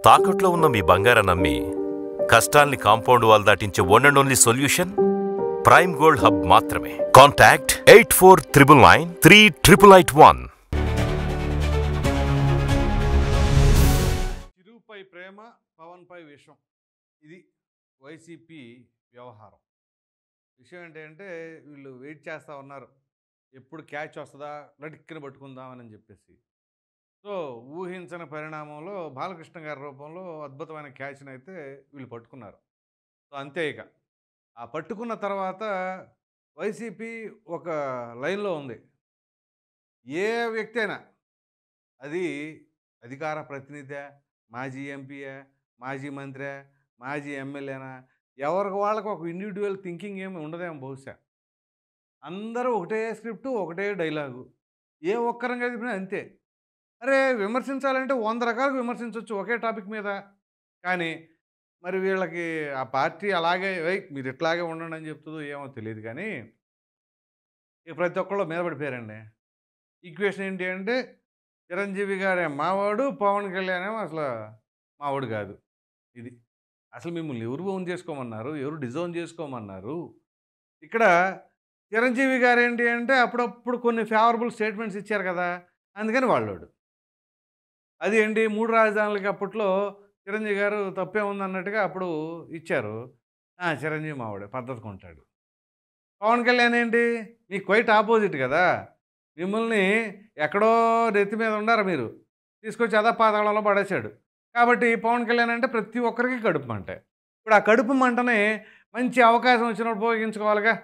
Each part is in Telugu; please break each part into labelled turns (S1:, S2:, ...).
S1: తాకట్లో ఉన్న మీ బంగారాన్ని నమ్మి కష్టాల్ని కాంపౌండ్ వాల్ దాటించే one and only solution prime gold hub మాత్రమే. కాంటాక్ట్ 8499938881.
S2: చిరుపై ప్రేమ, పవన్పై విషం. ఇది వైసీపీ వ్యవహారం. విషయం ఏంటంటే వీళ్ళు వెయిట్ చేస్తూ ఉన్నారు, ఎప్పుడు క్యాచ్ వస్తుందా లటిక్కిన పట్టుకుందామని చెప్పేసి. సో ఊహించని పరిణామంలో బాలకృష్ణ గారి రూపంలో అద్భుతమైన క్యాచ్ని అయితే వీళ్ళు పట్టుకున్నారు. సో అంతే, ఇక ఆ పట్టుకున్న తర్వాత వైసీపీ ఒక లైన్లో ఉంది. ఏ వ్యక్తి అయినా, అది అధికార ప్రతినిధి, మాజీ ఎంపీయా, మాజీ మంత్రి, మాజీ ఎమ్మెల్యేనా, ఎవరికి వాళ్ళకి ఒక ఇండివిజువల్ థింకింగ్ ఏమి ఉండదేమో బహుశా. అందరూ ఒకటే స్క్రిప్టు, ఒకటే డైలాగు, ఏ ఒక్కరంగా చెప్పినా అంతే. అరే విమర్శించాలంటే 100 రకాలుగా విమర్శించవచ్చు ఒకే టాపిక్ మీద. కానీ మరి వీళ్ళకి ఆ పార్టీ అలాగే మీరు ఇట్లాగే ఉండండి అని చెప్తుందో ఏమో తెలియదు. కానీ ఇక ప్రతి ఒక్కళ్ళు మీద పడిపోయారండి. ఈక్వేషన్ ఏంటి అంటే చిరంజీవి గారే మావాడు, పవన్ కళ్యాణ్ ఏమో అసలు మావాడు కాదు. ఇది అసలు మిమ్మల్ని ఎవరు ఓన్ చేసుకోమన్నారు, ఎవరు డిజోన్ చేసుకోమన్నారు? ఇక్కడ చిరంజీవి గారు ఏంటి అంటే అప్పుడప్పుడు కొన్ని ఫేవరబుల్ స్టేట్మెంట్స్ ఇచ్చారు కదా, అందుకని వాళ్ళోడు. అది ఏంటి 3 రాజధానులకి అప్పట్లో చిరంజీవి గారు తప్పే ఉందన్నట్టుగా అప్పుడు ఇచ్చారు. చిరంజీవి మావాడు పద్ధతికి ఉంటాడు. పవన్ కళ్యాణ్ ఏంటి మీకు క్వైట్ ఆపోజిట్ కదా, మిమ్మల్ని ఎక్కడో నెత్తి మీద ఉన్నారు, మీరు తీసుకొచ్చి అధపాతాళంలో పడేశాడు. కాబట్టి పవన్ కళ్యాణ్ అంటే ప్రతి ఒక్కరికి కడుపు మంట. ఇప్పుడు ఆ కడుపు మంటని మంచి అవకాశం వచ్చినప్పుడు ఉపయోగించుకోవాలిగా.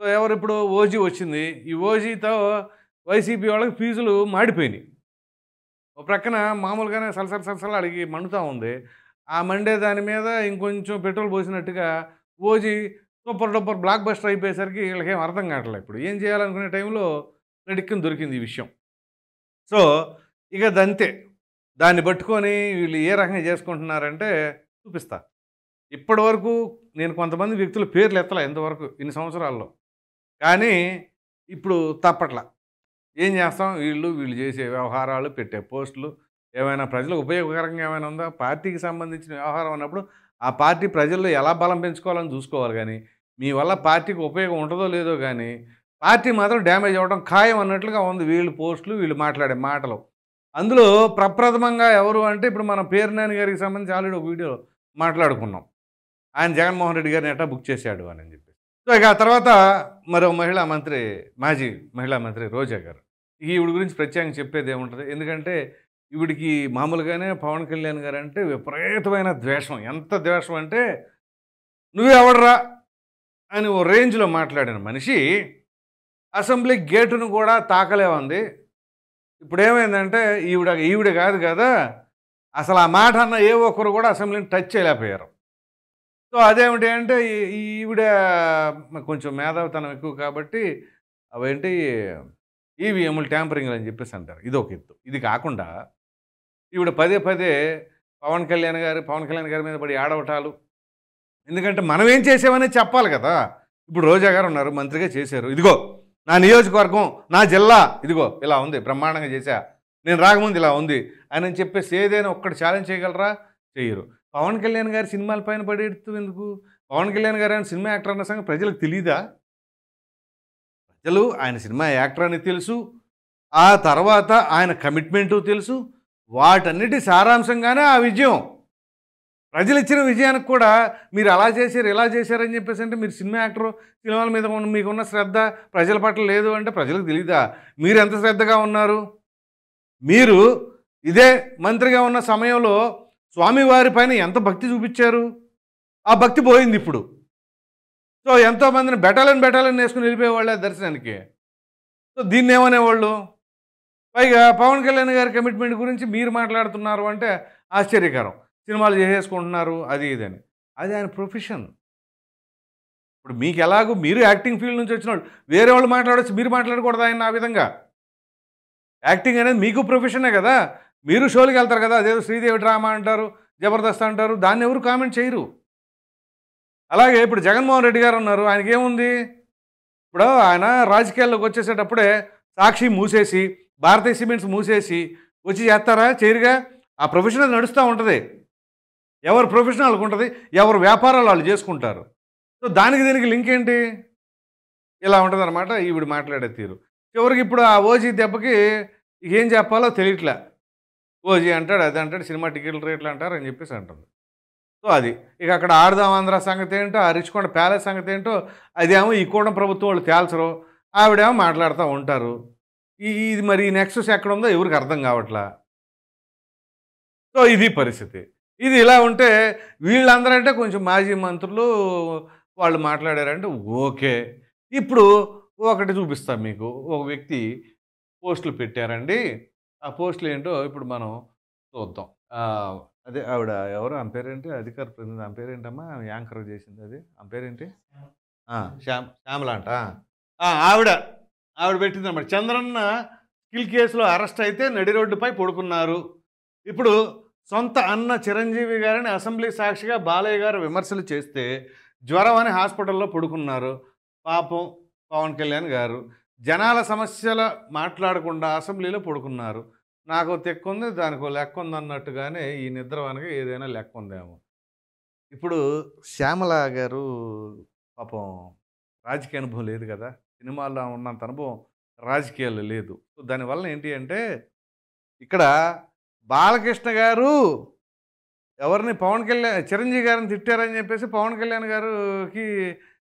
S2: సో ఎవరు ఇప్పుడు ఓజీ వచ్చింది, ఈ ఓజీతో వైసీపీ వాళ్ళకి ఫీజులు మాడిపోయినాయి. ఒక ప్రక్కన మామూలుగానే సలసల అడిగి మండుతూ ఉంది. ఆ మండే దాని మీద ఇంకొంచెం పెట్రోల్ పోసినట్టుగా OG super duper blockbuster అయిపోయేసరికి వీళ్ళకేం అర్థం కావట్లేదు. ఇప్పుడు ఏం చేయాలనుకునే టైంలో రెడిక్కిని దొరికింది ఈ విషయం. సో ఇక దంతే, దాన్ని పట్టుకొని వీళ్ళు ఏ రకంగా చేసుకుంటున్నారంటే చూపిస్తా. ఇప్పటి వరకు నేను కొంతమంది వ్యక్తుల పేర్లు ఎత్తలే ఇంతవరకు ఇన్ని సంవత్సరాల్లో. కానీ ఇప్పుడు తప్పట్లా. ఏం చేస్తాం, వీళ్ళు చేసే వ్యవహారాలు, పెట్టే పోస్టులు ఏమైనా ప్రజలకు ఉపయోగకరంగా ఏమైనా ఉందా? పార్టీకి సంబంధించిన వ్యవహారం అన్నప్పుడు ఆ పార్టీ ప్రజల్లో ఎలా బలం పెంచుకోవాలని చూసుకోవాలి. కానీ మీ వల్ల పార్టీకి ఉపయోగం ఉంటుందో లేదో కానీ పార్టీ మాత్రం డ్యామేజ్ అవ్వడం ఖాయం అన్నట్లుగా ఉంది వీళ్ళు పోస్టులు, వీళ్ళు మాట్లాడే మాటలు. అందులో ప్రప్రథమంగా ఎవరు అంటే ఇప్పుడు మన పేర్నాని గారికి సంబంధించి ఆల్రెడీ ఒక వీడియో మాట్లాడుకున్నాం. ఆయన జగన్మోహన్ రెడ్డి గారిని ఎట్లా బుక్ చేశాడు అని చెప్పి. సో ఇక ఆ తర్వాత మరో మహిళా మంత్రి, మాజీ మహిళా మంత్రి రోజా గారు, ఈవిడ గురించి ప్రత్యేకంగా చెప్పేది ఏముంటుంది? ఎందుకంటే ఈవిడికి మామూలుగానే పవన్ కళ్యాణ్ గారు అంటే విపరీతమైన ద్వేషం. ఎంత ద్వేషం అంటే నువ్వెవడరా అని ఓ రేంజ్లో మాట్లాడిన మనిషి అసెంబ్లీ గేటును కూడా తాకలేమంది. ఇప్పుడు ఏమైందంటే ఈవిడ కాదు కదా, అసలు ఆ మాట అన్న ఏ ఒక్కరు కూడా అసెంబ్లీని టచ్ చేయలేకపోయారు. సో అదేమిటి అంటే ఈవిడ కొంచెం మేధావితనం ఎక్కువ కాబట్టి అవేంటి ఈవీఎంలు ట్యాంపరింగ్ అని చెప్పేసి అంటారు. ఇది ఒక ఎత్తు. ఇది కాకుండా ఈవిడ పదే పవన్ కళ్యాణ్ గారి మీద పడి ఆడవటాలు. ఎందుకంటే మనం ఏం చేసామని చెప్పాలి కదా. ఇప్పుడు రోజా గారు ఉన్నారు, మంత్రిగా చేశారు. ఇదిగో నా నియోజకవర్గం, నా జిల్లా ఇదిగో ఇలా ఉంది, బ్రహ్మాండంగా చేశా, నేను రాకముందు ఇలా ఉంది అని చెప్పేసి ఏదైనా ఒక్కటి ఛాలెంజ్ చేయగలరా? చేయరు. పవన్ కళ్యాణ్ గారి సినిమాల పైన పడేడుతూ ఎందుకు? పవన్ కళ్యాణ్ గారు ఆయన సినిమా యాక్టర్ అన్న సంగతి ప్రజలకు తెలీదా? ప్రజలు ఆయన సినిమా యాక్టర్ అని తెలుసు, ఆ తర్వాత ఆయన కమిట్మెంటు తెలుసు. వాటన్నిటి సారాంశంగానే ఆ విజయం. ప్రజలు ఇచ్చిన విజయానికి కూడా మీరు అలా చేశారు, ఇలా చేశారని చెప్పేసి అంటే మీరు సినిమా యాక్టర్, సినిమాల మీద మీకున్న శ్రద్ధ ప్రజల పట్ల లేదు అంటే ప్రజలకు తెలీదా మీరు ఎంత శ్రద్ధగా ఉన్నారు? మీరు ఇదే మంత్రిగా ఉన్న సమయంలో స్వామివారి పైన ఎంత భక్తి చూపించారు? ఆ భక్తి పోయింది ఇప్పుడు. సో ఎంతోమందిని బెటాలియన్ వేసుకుని వెళ్ళిపోయేవాళ్ళే దర్శనానికి. సో దీన్ని ఏమనేవాళ్ళు? పైగా పవన్ కళ్యాణ్ గారి కమిట్మెంట్ గురించి మీరు మాట్లాడుతున్నారు అంటే ఆశ్చర్యకరం. సినిమాలు చేసేసుకుంటున్నారు అది ఇదని. అది ఆయన ప్రొఫెషన్. ఇప్పుడు మీకు ఎలాగో మీరు యాక్టింగ్ ఫీల్డ్ నుంచి వచ్చిన వాళ్ళు, వేరే వాళ్ళు మాట్లాడవచ్చు, మీరు మాట్లాడకూడదు ఆయన ఆ విధంగా. యాక్టింగ్ అనేది మీకు ప్రొఫెషనే కదా. మీరు షోలకి వెళ్తారు కదా, అదేదో శ్రీదేవి డ్రామా అంటారు, జబర్దస్త్ అంటారు, దాన్ని ఎవరు కామెంట్ చేయరు. అలాగే ఇప్పుడు జగన్మోహన్ రెడ్డి గారు ఉన్నారు, ఆయనకి ఏముంది? ఇప్పుడు ఆయన రాజకీయాల్లోకి వచ్చేసేటప్పుడే సాక్షి మూసేసి, భారతీయ సిమెంట్స్ మూసేసి వచ్చి చేస్తారా? చేయరుగా. ఆ ప్రొఫెషన్ అది నడుస్తూ ఉంటుంది. ఎవరి ప్రొఫెషన్ వాళ్ళకు ఉంటుంది, ఎవరి వ్యాపారాలు వాళ్ళు చేసుకుంటారు. సో దానికి దీనికి లింక్ ఏంటి? ఇలా ఉంటుందన్నమాట ఈవిడ మాట్లాడే తీరు. చివరికి ఇప్పుడు ఆ ఓజీ దెబ్బకి ఏం చెప్పాలో తెలియట్లే. ఓజీ అంటాడు, అది అంటాడు, సినిమా టికెట్ల రేట్లు అంటారు అని చెప్పేసి అంటుంది. సో అది ఇక అక్కడ ఆడదాం ఆంధ్ర సంగతి ఏంటో, ఆ రిచ్కొండ ప్యాలెస్ సంగతి ఏంటో అదేమో ఈ కూడం ప్రభుత్వం వాళ్ళు తేల్చరు. ఆవిడేమో మాట్లాడుతూ ఉంటారు. ఇది మరి ఈ నెక్సెస్ ఎక్కడ ఉందో ఎవరికి అర్థం కావట్లా. సో ఇది పరిస్థితి. ఇది ఇలా ఉంటే వీళ్ళందరంటే కొంచెం మాజీ మంత్రులు వాళ్ళు మాట్లాడారంటే ఓకే. ఇప్పుడు ఒకటి చూపిస్తాం మీకు. ఒక వ్యక్తి పోస్టులు పెట్టారండి. ఆ పోస్టులు ఏంటో ఇప్పుడు మనం చూద్దాం. అదే ఆవిడ ఎవరు ఆమె పేరేంటి? అధికార ప్రతినిధి ఆమె పేరేంటమ్మా? యాంకర్ చేసింది అది. ఆమె పేరేంటి? శ్యామల అంట. ఆవిడ పెట్టిందన్నమాట. చంద్రన్న స్కిల్ కేసులో అరెస్ట్ అయితే నడి రోడ్డుపై పడుకున్నారు. ఇప్పుడు సొంత అన్న చిరంజీవి గారిని అసెంబ్లీ సాక్షిగా బాలయ్య గారు విమర్శలు చేస్తే జ్వరం అని హాస్పిటల్లో పడుకున్నారు. పాపం పవన్ కళ్యాణ్ గారు జనాల సమస్యల మాట్లాడకుండా అసెంబ్లీలో పడుకున్నారు. నాకు తెక్కు ఉంది, దానికి లెక్క ఉంది అన్నట్టుగానే ఈ నిద్రవానికి ఏదైనా లెక్క ఉందేమో. ఇప్పుడు శ్యామల గారు పాపం రాజకీయ అనుభవం లేదు కదా, సినిమాల్లో ఉన్నంత అనుభవం రాజకీయాల్లో లేదు. సో దానివల్ల ఏంటి అంటే ఇక్కడ బాలకృష్ణ గారు ఎవరిని చిరంజీవి గారిని తిట్టారని చెప్పేసి పవన్ కళ్యాణ్ గారికి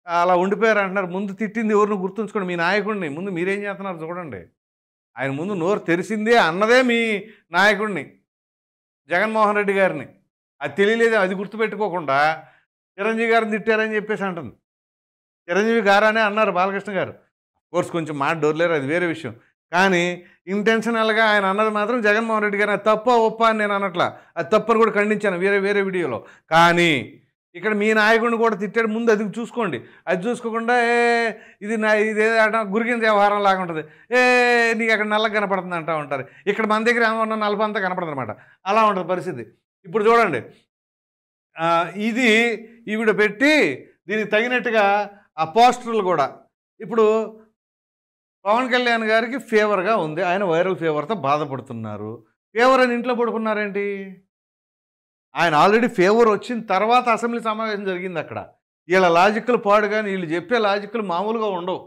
S2: అలా ఉండిపోయారు అంటున్నారు. ముందు తిట్టింది ఎవరిని గుర్తుంచుకోండి, మీ నాయకుడిని. ముందు మీరేం చేస్తున్నారు చూడండి. ఆయన ముందు నోరు తెరిసిందే అన్నదే మీ నాయకుడిని, జగన్మోహన్ రెడ్డి గారిని. అది తెలియలేదు, అది గుర్తుపెట్టుకోకుండా చిరంజీవి గారిని తిట్టారని చెప్పేసి అంటుంది. చిరంజీవి గారనే అన్నారు బాలకృష్ణ గారు. కోర్స్ కొంచెం మాట డోర్లేరు, అది వేరే విషయం. కానీ ఇంటెన్షనల్గా ఆయన అన్నది మాత్రం జగన్మోహన్ రెడ్డి గారు. అది తప్ప ఒప్ప అని నేను అన్నట్లా, అది తప్పని కూడా ఖండించాను వేరే వీడియోలో. కానీ ఇక్కడ మీ నాయకుడిని కూడా తిట్టాడు. ముందు అది చూసుకోండి. అది చూసుకోకుండా ఇదే గురికింద వ్యవహారం లాగా ఉంటుంది. నీకు అక్కడ నల్లగా కనపడుతుంది అంటూ ఉంటారు. ఇక్కడ మన దగ్గర ఏమన్నా నలపంతా కనపడుతుంది అనమాట. అలా ఉంటుంది పరిస్థితి. ఇప్పుడు చూడండి, ఇది ఈవిడ పెట్టి దీనికి తగినట్టుగా ఆ పోస్టర్లు కూడా ఇప్పుడు పవన్ కళ్యాణ్ గారికి ఫీవర్గా ఉంది. ఆయన వైరల్ ఫీవర్తో బాధపడుతున్నారు. ఫీవర్ అని ఇంట్లో పడుకున్నారేంటి? ఆయన ఆల్రెడీ ఫీవర్ వచ్చిన తర్వాత అసెంబ్లీ సమావేశం జరిగింది అక్కడ. వీళ్ళ లాజిక్లు పాడు, కానీ వీళ్ళు చెప్పే లాజిక్లు మామూలుగా ఉండవు.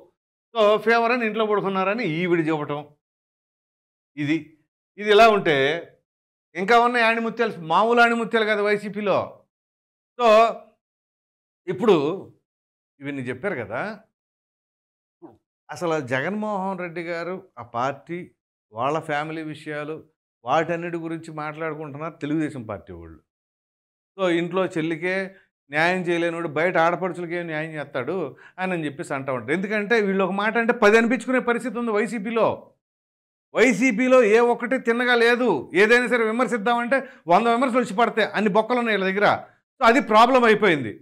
S2: సో ఫీవర్ అని ఇంట్లో పడుకున్నారని ఈవిడ చెప్పటం. ఇది ఇలా ఉంటే ఇంకా ఉన్నాయి ఆణిముత్యాలు, మామూలు ఆణిముత్యాలు కదా వైసీపీలో. సో ఇప్పుడు ఇవన్నీ చెప్పారు కదా. అసలు జగన్మోహన్ రెడ్డి గారు, ఆ పార్టీ, వాళ్ళ ఫ్యామిలీ విషయాలు, వాటన్నిటి గురించి మాట్లాడుకుంటున్నారు తెలుగుదేశం పార్టీ వాళ్ళు. సో ఇంట్లో చెల్లికే న్యాయం చేయలేనివాడు బయట ఆడపడుచులకే న్యాయం చేస్తాడు అని చెప్పేసి అంటూ ఉంటారు. ఎందుకంటే వీళ్ళు ఒక మాట అంటే 10 అనిపించుకునే పరిస్థితి ఉంది వైసీపీలో. ఏ ఒక్కటి తిన్నగా లేదు. ఏదైనా సరే విమర్శిద్దామంటే 100 విమర్శలు వచ్చి పడతాయి, అన్ని బొక్కలు ఉన్నాయి వీళ్ళ దగ్గర. సో అది ప్రాబ్లం అయిపోయింది.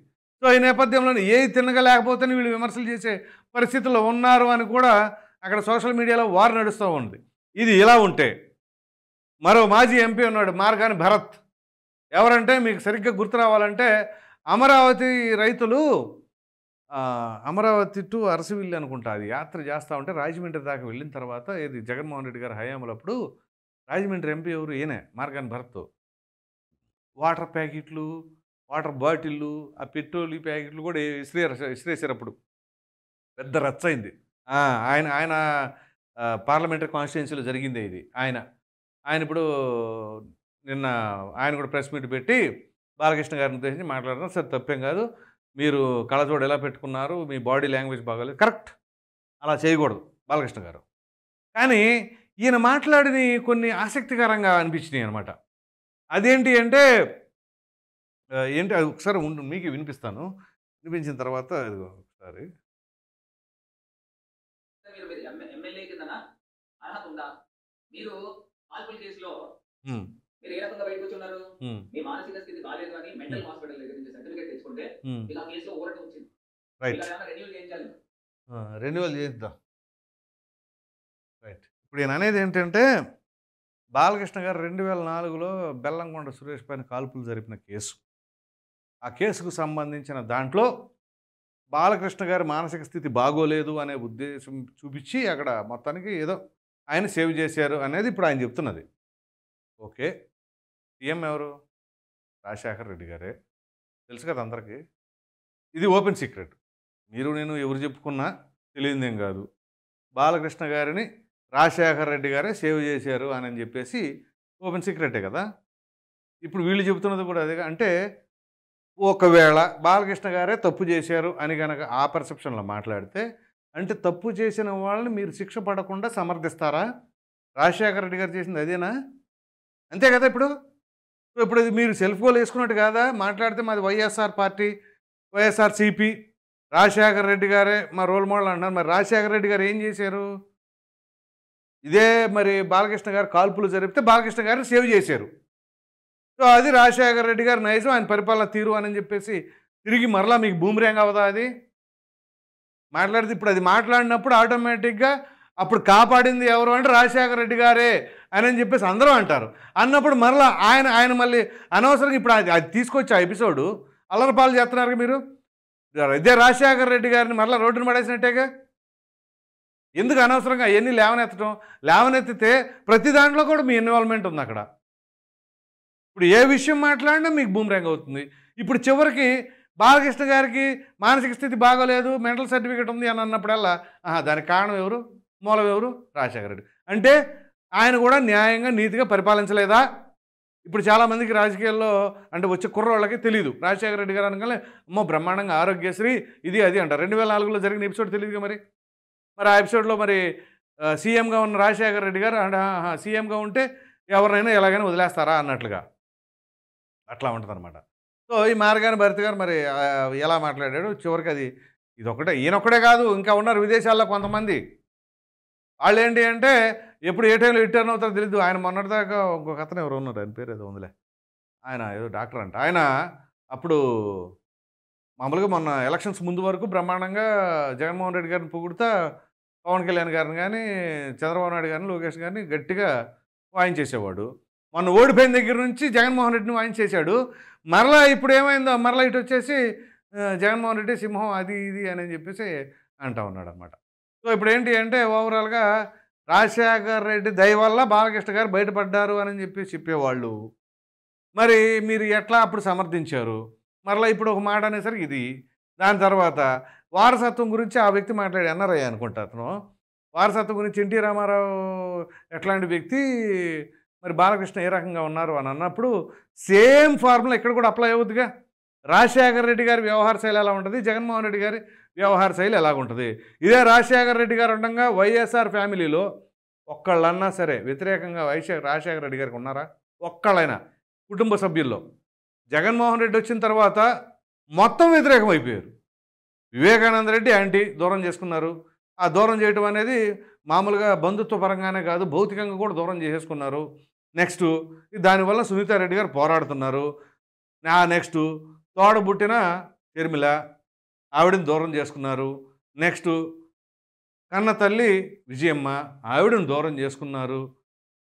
S2: సో ఈ నేపథ్యంలో ఏది తిన్నగా లేకపోతేనే వీళ్ళు విమర్శలు చేసే పరిస్థితుల్లో ఉన్నారు అని కూడా అక్కడ సోషల్ మీడియాలో వార్ నడుస్తూ ఉంది. ఇది ఇలా ఉంటే మరో మాజీ ఎంపీ ఉన్నాడు, మార్గాని భరత్. ఎవరంటే మీకు సరిగ్గా గుర్తు రావాలంటే అమరావతి రైతులు అమరావతి టు అరసవిల్లి అనుకుంటా అది యాత్ర చేస్తూ ఉంటే రాజమండ్రి దాకా వెళ్ళిన తర్వాత ఇది జగన్మోహన్ రెడ్డి గారి హయాంలప్పుడు రాజమండ్రి ఎంపీ ఎవరు? ఈయనే, మార్గాని భరత్. వాటర్ ప్యాకెట్లు, వాటర్ బాటిళ్ళు, ఆ పెట్రోల్ ప్యాకెట్లు కూడా ఇసిరేసారు. అప్పుడు పెద్ద రచ్చ అయింది. ఆయన పార్లమెంటరీ కాన్స్టిట్యున్సీలో జరిగిందే ఇది. ఆయన ఇప్పుడు నిన్న ఆయన కూడా ప్రెస్ మీట్ పెట్టి బాలకృష్ణ గారిని ఉద్దేశించి మాట్లాడుతున్నారు. సార్ తప్పేం కాదు, మీరు కళ్ళజోడు ఎలా పెట్టుకున్నారు, మీ బాడీ లాంగ్వేజ్ బాగాలేదు, కరెక్ట్, అలా చేయకూడదు బాలకృష్ణ గారు. కానీ ఈయన మాట్లాడిన కొన్ని ఆసక్తికరంగా అనిపించినాయి అనమాట. అదేంటి అంటే అది ఒకసారి మీకు వినిపిస్తాను. వినిపించిన తర్వాత ఒకసారి మీరు ఏ రకంగా బయటకు వచ్చున్నారు, మీ మానసిక స్థితి బాలేదు అని మెంటల్ హాస్పిటల్ దగ్గర నుంచి సర్టిఫికేట్ తెచ్చుకుంటే మీకు ఆ కేసులో ఊరట వచ్చింది. రైట్, రెన్యువల్ చేద్దాం. రైట్. ఇప్పుడు నేను అనేది ఏంటంటే బాలకృష్ణ గారు 2004లో బెల్లంకొండ సురేష్ పైన కాల్పులు జరిపిన కేసు, ఆ కేసుకు సంబంధించిన దాంట్లో బాలకృష్ణ గారి మానసిక స్థితి బాగోలేదు అనే ఉద్దేశం చూపించి అక్కడ మొత్తానికి ఏదో ఆయన సేవ్ చేశారు అనేది ఇప్పుడు ఆయన చెప్తున్నది. ఓకే, సీఎం ఎవరు? రాజశేఖర రెడ్డి గారే. తెలుసు కదా అందరికీ. ఇది ఓపెన్ సీక్రెట్. మీరు నేను ఎవరు చెప్పుకున్నా తెలియనిదేం కాదు. బాలకృష్ణ గారిని రాజశేఖర రెడ్డి గారే సేవ్ చేశారు అని చెప్పేసి ఓపెన్ సీక్రెటే కదా! ఇప్పుడు వీళ్ళు చెబుతున్నది కూడా అదే. అంటే ఒకవేళ బాలకృష్ణ గారే తప్పు చేశారు అని గనక ఆ పర్సెప్షన్‌లో మాట్లాడితే, అంటే తప్పు చేసిన వాళ్ళని మీరు శిక్ష పడకుండా సమర్థిస్తారా? రాజశేఖర రెడ్డి గారు చేసింది అదేనా? అంతే కదా ఇప్పుడు? ఇప్పుడు ఇది మీరు సెల్ఫ్ గోల్ వేసుకున్నట్టు కాదా? మాట్లాడితే మాది వైఎస్ఆర్ పార్టీ, వైఎస్ఆర్‌సీపీ, రాజశేఖర రెడ్డి గారే మా రోల్ మోడల్ అంటున్నారు. మరి రాజశేఖర రెడ్డి గారు ఏం చేశారు? ఇదే మరి బాలకృష్ణ గారు కాల్పులు జరిపితే బాలకృష్ణ గారిని సేవ్ చేశారు. సో అది రాజశేఖర రెడ్డి గారి నైజం, ఆయన పరిపాలన తీరు అని చెప్పేసి తిరిగి మరలా మీకు బూమరాంగ్ అవ్వదా అది? మాట్లాడితే ఇప్పుడు అది మాట్లాడినప్పుడు ఆటోమేటిక్‌గా అప్పుడు కాపాడింది ఎవరు అంటే రాజశేఖర రెడ్డి గారే అని చెప్పేసి అందరూ అంటారు. అన్నప్పుడు మరలా ఆయన మళ్ళీ అనవసరంగా ఇప్పుడు అది తీసుకొచ్చి ఆ ఎపిసోడు అల్లరిపాలు చేస్తున్నారు మీరు. ఇదే రాజశేఖర రెడ్డి గారిని మరలా రోడ్డున పడేసినట్టేగా. ఎందుకు అనవసరంగా అవన్నీ లేవనెత్తడం? లేవనెత్తితే ప్రతి దాంట్లో కూడా మీ ఇన్వాల్వ్‌మెంట్ ఉంది అక్కడ. ఇప్పుడు ఏ విషయం మాట్లాడినా మీకు బూమరాంగ్ అవుతుంది. ఇప్పుడు చివరికి బాలకృష్ణ గారికి మానసిక స్థితి బాగోలేదు, మెంటల్ సర్టిఫికేట్ ఉంది అని అన్నప్పుడల్లా దానికి కారణం ఎవరు? మూలం ఎవరు? రాజశేఖర రెడ్డి. అంటే ఆయన కూడా న్యాయంగా నీతిగా పరిపాలించలేదా? ఇప్పుడు చాలామందికి రాజకీయాల్లో అంటే వచ్చే కుర్రోళ్ళకి తెలియదు. రాజశేఖర రెడ్డి గారు అనగానే అమ్మో బ్రహ్మాండంగా ఆరోగ్యశ్రీ ఇది అది అంటారు. 2004లో జరిగిన ఎపిసోడ్ తెలియదుగా మరి. మరి ఆ ఎపిసోడ్లో మరి సీఎంగా ఉన్న రాజశేఖర రెడ్డి గారు సీఎంగా ఉంటే ఎవరినైనా ఎలాగైనా వదిలేస్తారా అన్నట్లుగా అట్లా ఉంటుందన్నమాట. సో ఈ మార్గాని భరత్ గారు మరి ఎలా మాట్లాడాడు చివరికి అది ఇదొక్కటే ఈయనొక్కడే కాదు, ఇంకా ఉన్నారు విదేశాల్లో కొంతమంది. వాళ్ళు ఏంటి అంటే ఎప్పుడు ఏ టైంలో రిటర్న్ అవుతారో తెలియదు. ఆయన మొన్నటిదాకా ఇంకొక అతను ఎవరు ఉన్నారు, ఆయన పేరు ఏదో ఉందిలే, ఆయన ఏదో డాక్టర్ అంట. ఆయన అప్పుడు మామూలుగా మొన్న ఎలక్షన్స్ ముందు వరకు బ్రహ్మాండంగా జగన్మోహన్ రెడ్డి గారిని పొగుడుతా పవన్ కళ్యాణ్ గారిని కానీ చంద్రబాబు నాయుడు గారిని లోకేష్ గారిని గట్టిగా వాయించేసేవాడు. మొన్న ఓడిపోయిన దగ్గర నుంచి జగన్మోహన్ రెడ్డిని వాయించేశాడు. మరలా ఇప్పుడు ఏమైందో మరలా ఇటు వచ్చేసి జగన్మోహన్ రెడ్డి సింహం అది ఇది అని చెప్పేసి అంటా ఉన్నాడు అనమాట. సో ఇప్పుడు ఏంటి అంటే ఓవరాల్గా రాజశేఖర రెడ్డి దయ వల్ల బాలకృష్ణ గారు బయటపడ్డారు అని చెప్పేవాళ్ళు. మరి మీరు ఎట్లా అప్పుడు సమర్థించారు? మరలా ఇప్పుడు ఒక మాట అనేసరికి ఇది. దాని తర్వాత వారసత్వం గురించి ఆ వ్యక్తి మాట్లాడి ఎన్ఆర్ఐ అనుకుంటా అతను. వారసత్వం గురించి ఎన్టీ రామారావు ఎట్లాంటి వ్యక్తి, మరి బాలకృష్ణ ఏ రకంగా ఉన్నారు అని అన్నప్పుడు సేమ్ ఫార్ములా ఇక్కడ కూడా అప్లై అవుతుందిగా. రాజశేఖర రెడ్డి గారి వ్యవహార శైలి ఎలా ఉంటుంది, జగన్మోహన్ రెడ్డి గారి వ్యవహార శైలి ఎలాగుంటుంది. ఇదే రాజశేఖర రెడ్డి గారు ఉండగా వైఎస్ఆర్ ఫ్యామిలీలో ఒక్కళ్ళన్నా సరే వ్యతిరేకంగా రాజశేఖర రెడ్డి గారికి ఉన్నారా? ఒక్కళ్ళైనా కుటుంబ సభ్యుల్లో. జగన్మోహన్ రెడ్డి వచ్చిన తర్వాత మొత్తం వ్యతిరేకం అయిపోయారు. వివేకానంద రెడ్డి యాంటీ దూరం చేసుకున్నారు. ఆ దూరం చేయటం అనేది మామూలుగా బంధుత్వ పరంగానే కాదు, భౌతికంగా కూడా దూరం చేసేసుకున్నారు. నెక్స్ట్ దానివల్ల సునీతారెడ్డి గారు పోరాడుతున్నారు. నెక్స్ట్ తోడబుట్టిన షర్మిల ఆవిడని దూరం చేసుకున్నారు. నెక్స్ట్ కన్న తల్లి విజయమ్మ ఆవిడని దూరం చేసుకున్నారు.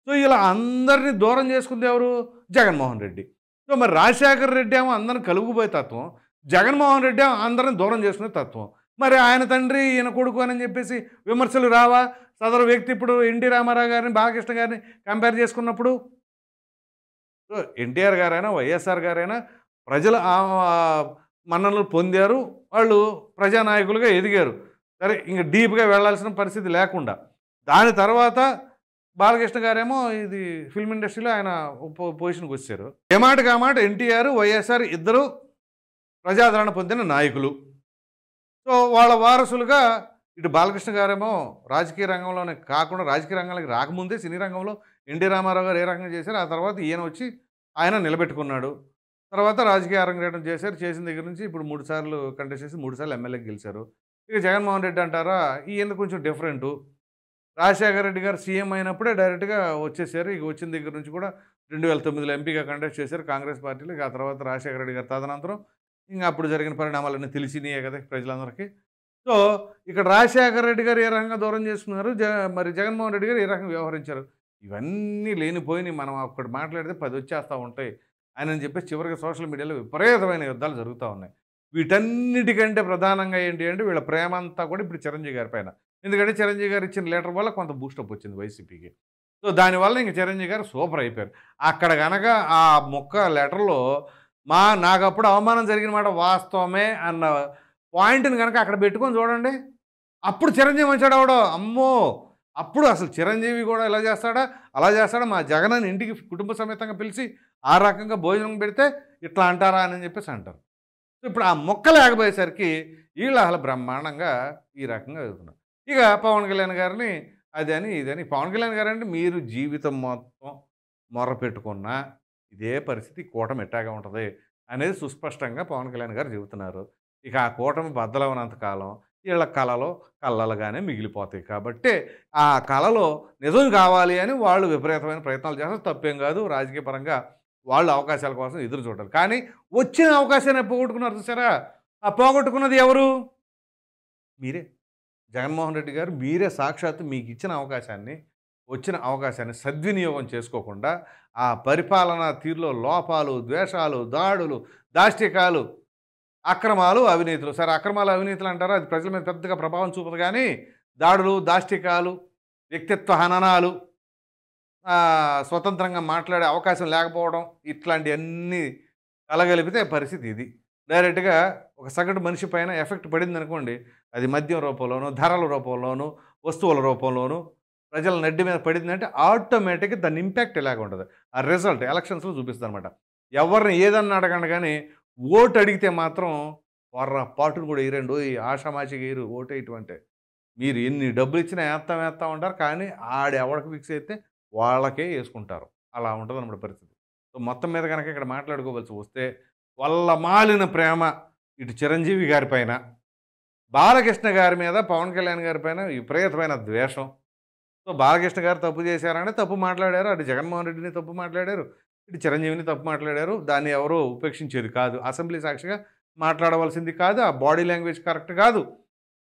S2: సో ఇలా అందరినీ దూరం చేసుకుంది ఎవరు? జగన్మోహన్ రెడ్డి. సో మరి రాజశేఖర రెడ్డి ఏమో అందరిని కలుగుపోయే తత్వం, జగన్మోహన్ రెడ్డి ఏమో అందరిని దూరం చేసుకునే తత్వం. మరి ఆయన తండ్రి ఈయన కొడుకు అని చెప్పేసి విమర్శలు రావా? సదరు వ్యక్తి ఇప్పుడు ఎన్టీ రామారావు గారిని బాలకృష్ణ గారిని కంపేర్ చేసుకున్నప్పుడు సో ఎన్టీఆర్ గారైనా వైఎస్ఆర్ గారైనా ప్రజల మన్ననలు పొందారు, వాళ్ళు ప్రజానాయకులుగా ఎదిగారు. సరే ఇంక డీప్గా వెళ్ళాల్సిన పరిస్థితి లేకుండా. దాని తర్వాత బాలకృష్ణ గారేమో ఇది ఫిల్మ్ ఇండస్ట్రీలో ఆయన పొజిషన్కి వచ్చారు. ఏ మాటకి ఆ మాట ఎన్టీఆర్ వైఎస్ఆర్ ఇద్దరు ప్రజాదరణ పొందిన నాయకులు. సో వాళ్ళ వారసులుగా ఇటు బాలకృష్ణ గారేమో రాజకీయ రంగంలోనే కాకుండా రాజకీయ రంగంలోకి రాకముందే సినీ రంగంలో ఎన్టీ రామారావు గారు ఏ రకంగా చేశారు, ఆ తర్వాత ఈయన వచ్చి ఆయన నిలబెట్టుకున్నాడు. తర్వాత రాజకీయ అరంగేటం చేశారు. చేసిన దగ్గర నుంచి ఇప్పుడు 3 సార్లు కంటెస్ట్ చేసి 3 సార్లు ఎమ్మెల్యేకి గెలిచారు. ఇక జగన్మోహన్ రెడ్డి అంటారా, ఈయన కొంచెం డిఫరెంటు. రాజశేఖర రెడ్డి గారు సీఎం అయినప్పుడే డైరెక్ట్గా వచ్చేసారు. ఇక వచ్చిన దగ్గర నుంచి కూడా 2009లో ఎంపీగా కంటెస్ట్ చేశారు కాంగ్రెస్ పార్టీలో. ఇక ఆ తర్వాత రాజశేఖర రెడ్డి గారు తదనంతరం ఇంకా అప్పుడు జరిగిన పరిణామాలన్నీ తెలిసినాయే కదా ప్రజలందరికీ. సో ఇక్కడ రాజశేఖర రెడ్డి గారు ఏ రకంగా దూరం చేసుకున్నారు, మరి జగన్మోహన్ రెడ్డి గారు ఏ రకంగా వ్యవహరించారు, ఇవన్నీ లేనిపోయినాయి. మనం ఒక్కటి మాట్లాడితే 10 వచ్చేస్తూ ఉంటాయి అని చెప్పేసి చివరికి సోషల్ మీడియాలో విపరీతమైన యుద్ధాలు జరుగుతూ ఉన్నాయి. వీటన్నిటికంటే ప్రధానంగా ఏంటి అంటే వీళ్ళ ప్రేమ అంతా కూడా ఇప్పుడు చిరంజీవి గారి పైన. ఎందుకంటే చిరంజీవి గారు ఇచ్చిన లెటర్ వల్ల కొంత బూస్టప్ వచ్చింది వైసీపీకి. సో దానివల్ల ఇంక చిరంజీవి గారు సూపర్ అయిపోయారు. అక్కడ గనక ఆ ముక్క లెటర్‌లో నాకప్పుడు అవమానం జరిగిన మాట వాస్తవమే అన్న పాయింట్‌ని గనక అక్కడ పెట్టుకొని చూడండి. అప్పుడు చిరంజీవి మంచోడెవడో అమ్మో! అప్పుడు అసలు చిరంజీవి కూడా ఇలా చేస్తాడా? అలా చేస్తాడా? మా జగనన్న ఇంటికి కుటుంబ సమేతంగా పిలిచి ఆ రకంగా భోజనం పెడితే ఇట్లా అంటారా అని చెప్పేసి అంటారు. సో ఇప్పుడు ఆ మొక్క లేకపోయేసరికి వీళ్ళు అసలు బ్రహ్మాండంగా ఈ రకంగా వెళ్తున్నారు. ఇక పవన్ కళ్యాణ్ గారిని అదని ఇదని పవన్ కళ్యాణ్ గారంటే మీరు జీవితం మొత్తం మొర్రపెట్టుకున్నా ఇదే పరిస్థితి కూటమి ఎట్టాగా ఉంటది అనేది సుస్పష్టంగా పవన్ కళ్యాణ్ గారు చెబుతున్నారు. ఇక ఆ కూటమి బద్దలవనంత కాలం వీళ్ళ కలలుగానే మిగిలిపోతాయి. కాబట్టే ఆ కలలో నిజం కావాలి అని వాళ్ళు విపరీతమైన ప్రయత్నాలు చేస్తారు. తప్పేం కాదు. రాజకీయ పరంగా వాళ్ళు అవకాశాల కోసం ఎదురు చూడాలి. కానీ వచ్చిన అవకాశాన్ని పోగొట్టుకున్నారు చూసారా? ఆ పోగొట్టుకున్నది ఎవరు? మీరే. జగన్మోహన్ రెడ్డి గారు మీరే సాక్షాత్తు మీకిచ్చిన అవకాశాన్ని, వచ్చిన అవకాశాన్ని సద్వినియోగం చేసుకోకుండా, ఆ పరిపాలనా తీరులో లోపాలు, ద్వేషాలు, దాడులు, దాష్టికాలు, అక్రమాలు, అవినీతులు. సరే అక్రమాలు, అవినీతులు అంటారా? అది ప్రజల మీద పెద్దగా ప్రభావం చూపదు గానీ, దాడులు, దాష్టికాలు, వ్యక్తిత్వ హననాలు, స్వతంత్రంగా మాట్లాడే అవకాశం లేకపోవడం, ఇట్లాంటియన్నీ కలగలిపితే పరిస్థితి ఇది. డైరెక్ట్‌గా ఒక సగటు మనిషి పైన ఎఫెక్ట్ పడిందనుకోండి, అది మద్యం రూపంలోనో, ధరల రూపంలోనో, వస్తువుల రూపంలోనో ప్రజల నడ్డి మీద పడిందంటే ఆటోమేటిక్‌గా దాని ఇంపాక్ట్ ఇలాగ ఉంటది. ఆ రిజల్ట్ ఎలక్షన్స్‌లో చూపిస్తదనమాట. ఎవరిని ఏదన్నా అడగండి గానీ, ఓటు అడిగితే మాత్రం పొర్రపాటున కూడా ఎయరండోయ్! ఆషామాషీగా ఎయరు ఓటేయటం అంటే. మీరు ఎన్ని డబ్బులిచ్చినా ఏత్తాం అంటారు. కానీ ఆడెవడికి ఫిక్స్ అయితే వాళ్ళకే యేసుకుంటారు. అలా ఉంటదనమాట పరిస్థితి. సో, మొత్తం మీద గనక ఇక్కడ మాట్లాడుకోవాల్సి వస్తే, వల్లమాలిన ప్రేమ ఇటు చిరంజీవి గారి పైన, బాలకృష్ణ గారి మీద, పవన్ కళ్యాణ్ గారి పైన విపరీతమైన ద్వేషం. సో, బాలకృష్ణ గారు తప్పు చేశారని తప్పు మాట్లాడారు. అటు జగన్మోహన్ రెడ్డిని తప్పు మాట్లాడారు. ఇటు చిరంజీవిని తప్పు మాట్లాడారు. దాన్ని ఎవరు ఉపేక్షించేది కాదు. అసెంబ్లీ సాక్షిగా మాట్లాడవలసింది కాదు. ఆ బాడీ లాంగ్వేజ్ కరెక్ట్ కాదు.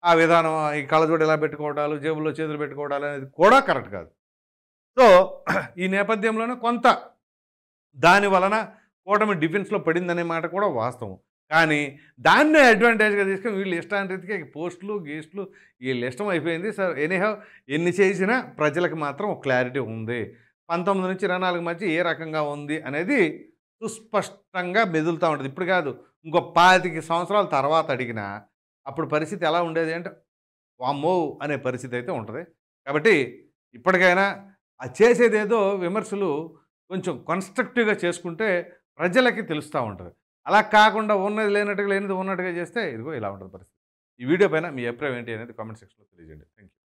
S2: ఆ విధానం ఈ కళ్ళజోడు ఇలా పెట్టుకోవడాలు, జేబుల్లో చేతులు పెట్టుకోవడాలు అనేది కూడా కరెక్ట్ కాదు. సో, ఈ నేపథ్యంలోనే కొంత దాని వలన కూటమి డిఫెన్స్‌లో పడిందనే మాట కూడా వాస్తవం. కానీ దాన్నే అడ్వాంటేజ్‌గా తీసుకొని వీళ్ళు ఇష్టారీతిగా పోస్టులు, గీస్టులు వీళ్ళ ఇష్టం అయిపోయింది. సో, ఎనీహౌ ఎన్ని చేసినా ప్రజలకు మాత్రం ఒక క్లారిటీ ఉంది. 19 నుంచి 24 మధ్య ఏ రకంగా ఉంది అనేది సుస్పష్టంగా మెదులుతా ఉంటది. ఇప్పుడు కాదు, ఇంకో 25 సంవత్సరాల తర్వాత అడిగినా అప్పుడు పరిస్థితి ఎలా ఉండేది అంటే, వామ్మో! అనే పరిస్థితి అయితే ఉంటది. కాబట్టి ఇప్పటికైనా ఆ చేసేదేదో విమర్శలు కొంచెం కన్‌స్ట్రక్టివ్‌గా చేసుకుంటే ప్రజలకి తెలుస్తా ఉంటది. అలా కాకుండా ఉన్నది లేనట్టుగా, లేనిది ఉన్నట్టుగా చేస్తే ఇదిగో ఇలా ఉంటది పరిస్థితి. ఈ వీడియో పైన మీ అభిప్రాయం ఏంటి అనేది కామెంట్ సెక్షన్‌లో తెలియజేయండి. Thank you.